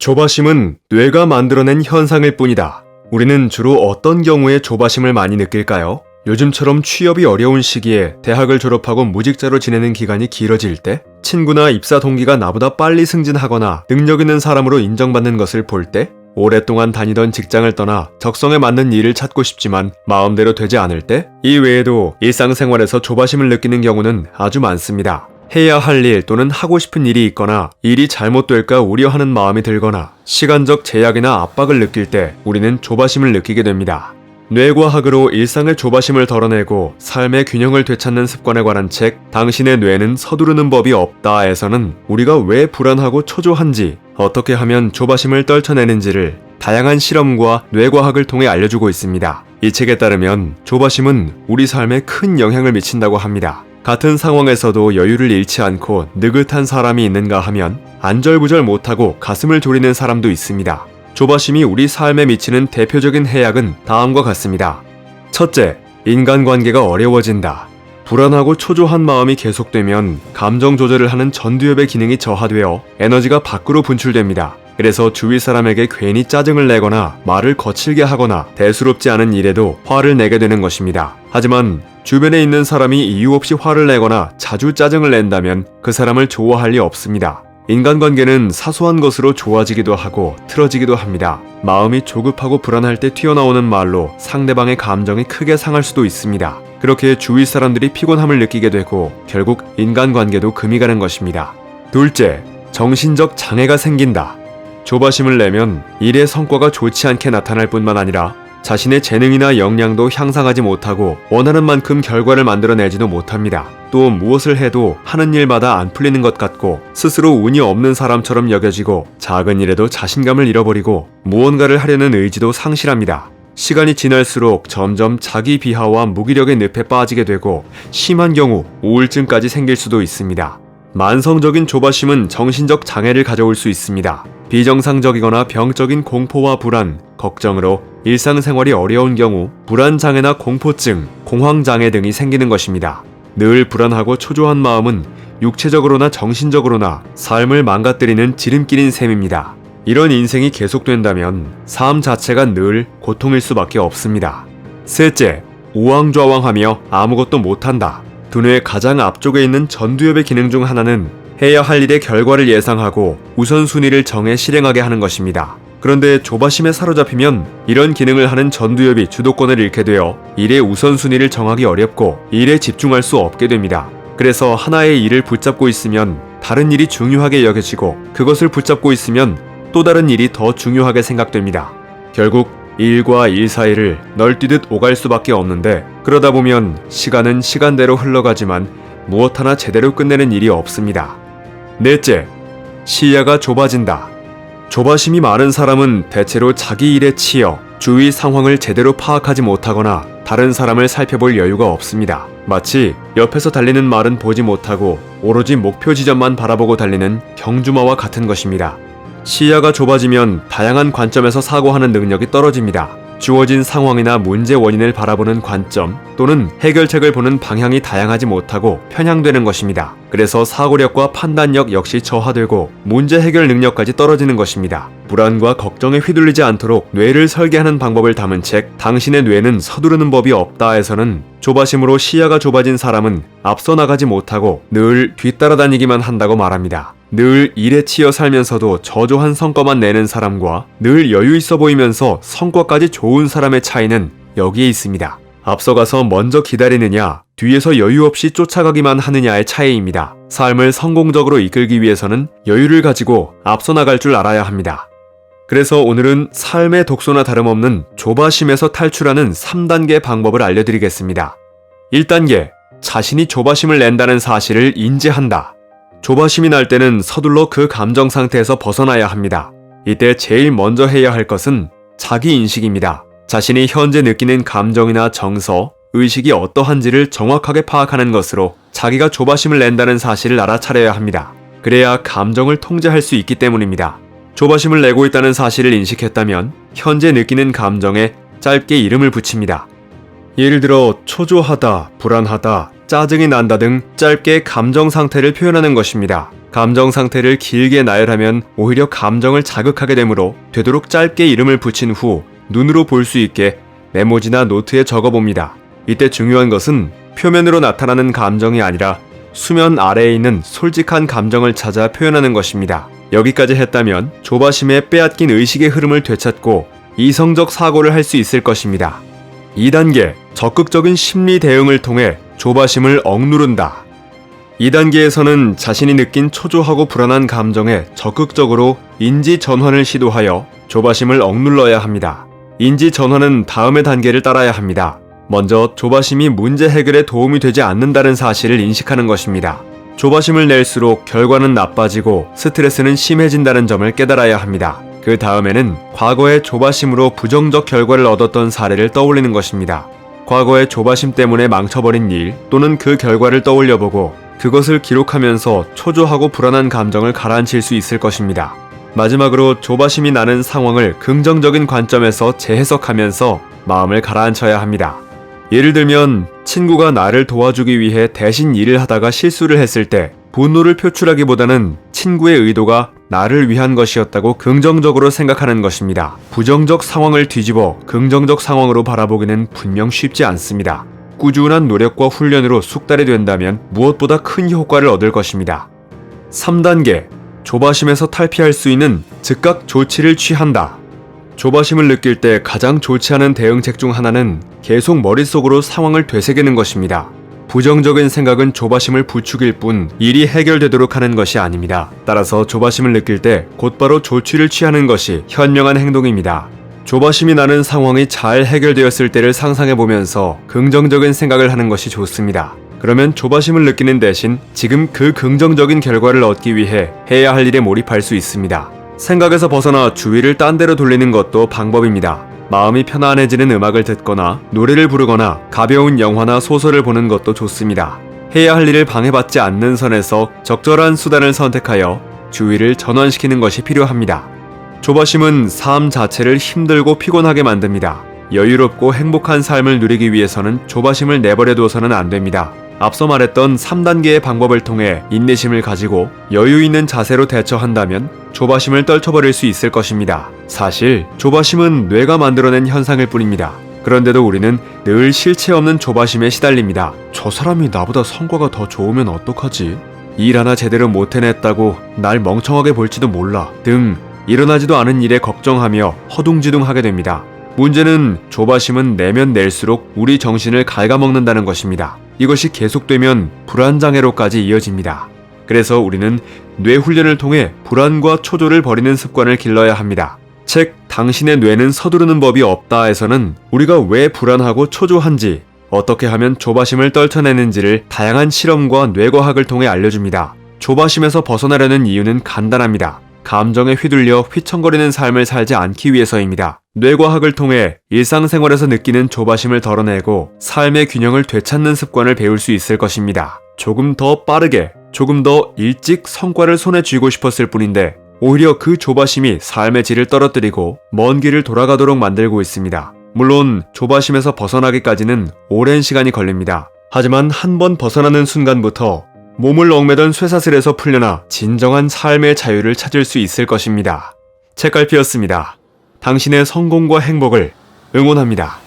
조바심은 뇌가 만들어낸 현상일 뿐이다. 우리는 주로 어떤 경우에 조바심을 많이 느낄까요? 요즘처럼 취업이 어려운 시기에 대학을 졸업하고 무직자로 지내는 기간이 길어질 때, 친구나 입사 동기가 나보다 빨리 승진하거나 능력 있는 사람으로 인정받는 것을 볼 때, 오랫동안 다니던 직장을 떠나 적성에 맞는 일을 찾고 싶지만 마음대로 되지 않을 때, 이 외에도 일상생활에서 조바심을 느끼는 경우는 아주 많습니다. 해야 할 일 또는 하고 싶은 일이 있거나 일이 잘못될까 우려하는 마음이 들거나 시간적 제약이나 압박을 느낄 때 우리는 조바심을 느끼게 됩니다. 뇌과학으로 일상의 조바심을 덜어내고 삶의 균형을 되찾는 습관에 관한 책 당신의 뇌는 서두르는 법이 없다에서는 우리가 왜 불안하고 초조한지, 어떻게 하면 조바심을 떨쳐내는지를 다양한 실험과 뇌과학을 통해 알려주고 있습니다. 이 책에 따르면 조바심은 우리 삶에 큰 영향을 미친다고 합니다. 같은 상황에서도 여유를 잃지 않고 느긋한 사람이 있는가 하면 안절부절 못하고 가슴을 졸이는 사람도 있습니다. 조바심이 우리 삶에 미치는 대표적인 해악은 다음과 같습니다. 첫째, 인간관계가 어려워진다. 불안하고 초조한 마음이 계속되면 감정 조절을 하는 전두엽의 기능이 저하되어 에너지가 밖으로 분출됩니다. 그래서 주위 사람에게 괜히 짜증을 내거나 말을 거칠게 하거나 대수롭지 않은 일에도 화를 내게 되는 것입니다. 하지만 주변에 있는 사람이 이유 없이 화를 내거나 자주 짜증을 낸다면 그 사람을 좋아할 리 없습니다. 인간관계는 사소한 것으로 좋아지기도 하고 틀어지기도 합니다. 마음이 조급하고 불안할 때 튀어나오는 말로 상대방의 감정이 크게 상할 수도 있습니다. 그렇게 주위 사람들이 피곤함을 느끼게 되고 결국 인간관계도 금이 가는 것입니다. 둘째, 정신적 장애가 생긴다. 조바심을 내면 일의 성과가 좋지 않게 나타날 뿐만 아니라 자신의 재능이나 역량도 향상하지 못하고 원하는 만큼 결과를 만들어내지도 못합니다. 또 무엇을 해도 하는 일마다 안 풀리는 것 같고 스스로 운이 없는 사람처럼 여겨지고 작은 일에도 자신감을 잃어버리고 무언가를 하려는 의지도 상실합니다. 시간이 지날수록 점점 자기 비하와 무기력의 늪에 빠지게 되고 심한 경우 우울증까지 생길 수도 있습니다. 만성적인 조바심은 정신적 장애를 가져올 수 있습니다. 비정상적이거나 병적인 공포와 불안, 걱정으로 일상생활이 어려운 경우 불안장애나 공포증, 공황장애 등이 생기는 것입니다. 늘 불안하고 초조한 마음은 육체적으로나 정신적으로나 삶을 망가뜨리는 지름길인 셈입니다. 이런 인생이 계속된다면 삶 자체가 늘 고통일 수밖에 없습니다. 셋째, 우왕좌왕하며 아무것도 못한다. 두뇌의 가장 앞쪽에 있는 전두엽의 기능 중 하나는 해야 할 일의 결과를 예상하고 우선순위를 정해 실행하게 하는 것입니다. 그런데 조바심에 사로잡히면 이런 기능을 하는 전두엽이 주도권을 잃게 되어 일의 우선순위를 정하기 어렵고 일에 집중할 수 없게 됩니다. 그래서 하나의 일을 붙잡고 있으면 다른 일이 중요하게 여겨지고 그것을 붙잡고 있으면 또 다른 일이 더 중요하게 생각됩니다. 결국 일과 일 사이를 널뛰듯 오갈 수밖에 없는데 그러다 보면 시간은 시간대로 흘러가지만 무엇 하나 제대로 끝내는 일이 없습니다. 넷째, 시야가 좁아진다. 조바심이 많은 사람은 대체로 자기 일에 치여 주위 상황을 제대로 파악하지 못하거나 다른 사람을 살펴볼 여유가 없습니다. 마치 옆에서 달리는 말은 보지 못하고 오로지 목표 지점만 바라보고 달리는 경주마와 같은 것입니다. 시야가 좁아지면 다양한 관점에서 사고하는 능력이 떨어집니다. 주어진 상황이나 문제 원인을 바라보는 관점 또는 해결책을 보는 방향이 다양하지 못하고 편향되는 것입니다. 그래서 사고력과 판단력 역시 저하되고 문제 해결 능력까지 떨어지는 것입니다. 불안과 걱정에 휘둘리지 않도록 뇌를 설계하는 방법을 담은 책 당신의 뇌는 서두르는 법이 없다에서는 조바심으로 시야가 좁아진 사람은 앞서 나가지 못하고 늘 뒤따라다니기만 한다고 말합니다. 늘 일에 치여 살면서도 저조한 성과만 내는 사람과 늘 여유 있어 보이면서 성과까지 좋은 사람의 차이는 여기에 있습니다. 앞서가서 먼저 기다리느냐, 뒤에서 여유 없이 쫓아가기만 하느냐의 차이입니다. 삶을 성공적으로 이끌기 위해서는 여유를 가지고 앞서 나갈 줄 알아야 합니다. 그래서 오늘은 삶의 독소나 다름없는 조바심에서 탈출하는 3단계 방법을 알려드리겠습니다. 1단계, 자신이 조바심을 낸다는 사실을 인지한다. 조바심이 날 때는 서둘러 그 감정 상태에서 벗어나야 합니다. 이때 제일 먼저 해야 할 것은 자기 인식입니다. 자신이 현재 느끼는 감정이나 정서, 의식이 어떠한지를 정확하게 파악하는 것으로 자기가 조바심을 낸다는 사실을 알아차려야 합니다. 그래야 감정을 통제할 수 있기 때문입니다. 조바심을 내고 있다는 사실을 인식했다면 현재 느끼는 감정에 짧게 이름을 붙입니다. 예를 들어 초조하다, 불안하다, 짜증이 난다 등 짧게 감정 상태를 표현하는 것입니다. 감정 상태를 길게 나열하면 오히려 감정을 자극하게 되므로 되도록 짧게 이름을 붙인 후 눈으로 볼 수 있게 메모지나 노트에 적어봅니다. 이때 중요한 것은 표면으로 나타나는 감정이 아니라 수면 아래에 있는 솔직한 감정을 찾아 표현하는 것입니다. 여기까지 했다면 조바심에 빼앗긴 의식의 흐름을 되찾고 이성적 사고를 할 수 있을 것입니다. 2단계, 적극적인 심리 대응을 통해 조바심을 억누른다. 2단계에서는 자신이 느낀 초조하고 불안한 감정에 적극적으로 인지 전환을 시도하여 조바심을 억눌러야 합니다. 인지 전환은 다음의 단계를 따라야 합니다. 먼저 조바심이 문제 해결에 도움이 되지 않는다는 사실을 인식하는 것입니다. 조바심을 낼수록 결과는 나빠지고 스트레스는 심해진다는 점을 깨달아야 합니다. 그 다음에는 과거의 조바심으로 부정적 결과를 얻었던 사례를 떠올리는 것입니다. 과거의 조바심 때문에 망쳐버린 일 또는 그 결과를 떠올려보고 그것을 기록하면서 초조하고 불안한 감정을 가라앉힐 수 있을 것입니다. 마지막으로 조바심이 나는 상황을 긍정적인 관점에서 재해석하면서 마음을 가라앉혀야 합니다. 예를 들면 친구가 나를 도와주기 위해 대신 일을 하다가 실수를 했을 때 분노를 표출하기보다는 친구의 의도가 나를 위한 것이었다고 긍정적으로 생각하는 것입니다. 부정적 상황을 뒤집어 긍정적 상황으로 바라보기는 분명 쉽지 않습니다. 꾸준한 노력과 훈련으로 숙달이 된다면 무엇보다 큰 효과를 얻을 것입니다. 3단계, 조바심에서 탈피할 수 있는 즉각 조치를 취한다. 조바심을 느낄 때 가장 좋지 않은 대응책 중 하나는 계속 머릿속으로 상황을 되새기는 것입니다. 부정적인 생각은 조바심을 부추길 뿐 일이 해결되도록 하는 것이 아닙니다. 따라서 조바심을 느낄 때 곧바로 조치를 취하는 것이 현명한 행동입니다. 조바심이 나는 상황이 잘 해결되었을 때를 상상해보면서 긍정적인 생각을 하는 것이 좋습니다. 그러면 조바심을 느끼는 대신 지금 그 긍정적인 결과를 얻기 위해 해야 할 일에 몰입할 수 있습니다. 생각에서 벗어나 주의를 딴 데로 돌리는 것도 방법입니다. 마음이 편안해지는 음악을 듣거나 노래를 부르거나 가벼운 영화나 소설을 보는 것도 좋습니다. 해야 할 일을 방해받지 않는 선에서 적절한 수단을 선택하여 주의를 전환시키는 것이 필요합니다. 조바심은 삶 자체를 힘들고 피곤하게 만듭니다. 여유롭고 행복한 삶을 누리기 위해서는 조바심을 내버려둬서는 안 됩니다. 앞서 말했던 3단계의 방법을 통해 인내심을 가지고 여유 있는 자세로 대처한다면 조바심을 떨쳐버릴 수 있을 것입니다. 사실 조바심은 뇌가 만들어낸 현상일 뿐입니다. 그런데도 우리는 늘 실체 없는 조바심에 시달립니다. 저 사람이 나보다 성과가 더 좋으면 어떡하지? 일 하나 제대로 못 해냈다고 날 멍청하게 볼지도 몰라 등 일어나지도 않은 일에 걱정하며 허둥지둥하게 됩니다. 문제는 조바심은 내면 낼수록 우리 정신을 갉아먹는다는 것입니다. 이것이 계속되면 불안장애로까지 이어집니다. 그래서 우리는 뇌 훈련을 통해 불안과 초조를 버리는 습관을 길러야 합니다. 책 당신의 뇌는 서두르는 법이 없다에서는 우리가 왜 불안하고 초조한지, 어떻게 하면 조바심을 떨쳐내는지를 다양한 실험과 뇌과학을 통해 알려줍니다. 조바심에서 벗어나려는 이유는 간단합니다. 감정에 휘둘려 휘청거리는 삶을 살지 않기 위해서입니다. 뇌과학을 통해 일상생활에서 느끼는 조바심을 덜어내고 삶의 균형을 되찾는 습관을 배울 수 있을 것입니다. 조금 더 빠르게, 조금 더 일찍 성과를 손에 쥐고 싶었을 뿐인데 오히려 그 조바심이 삶의 질을 떨어뜨리고 먼 길을 돌아가도록 만들고 있습니다. 물론 조바심에서 벗어나기까지는 오랜 시간이 걸립니다. 하지만 한번 벗어나는 순간부터 몸을 얽매던 쇠사슬에서 풀려나 진정한 삶의 자유를 찾을 수 있을 것입니다. 책갈피였습니다. 당신의 성공과 행복을 응원합니다.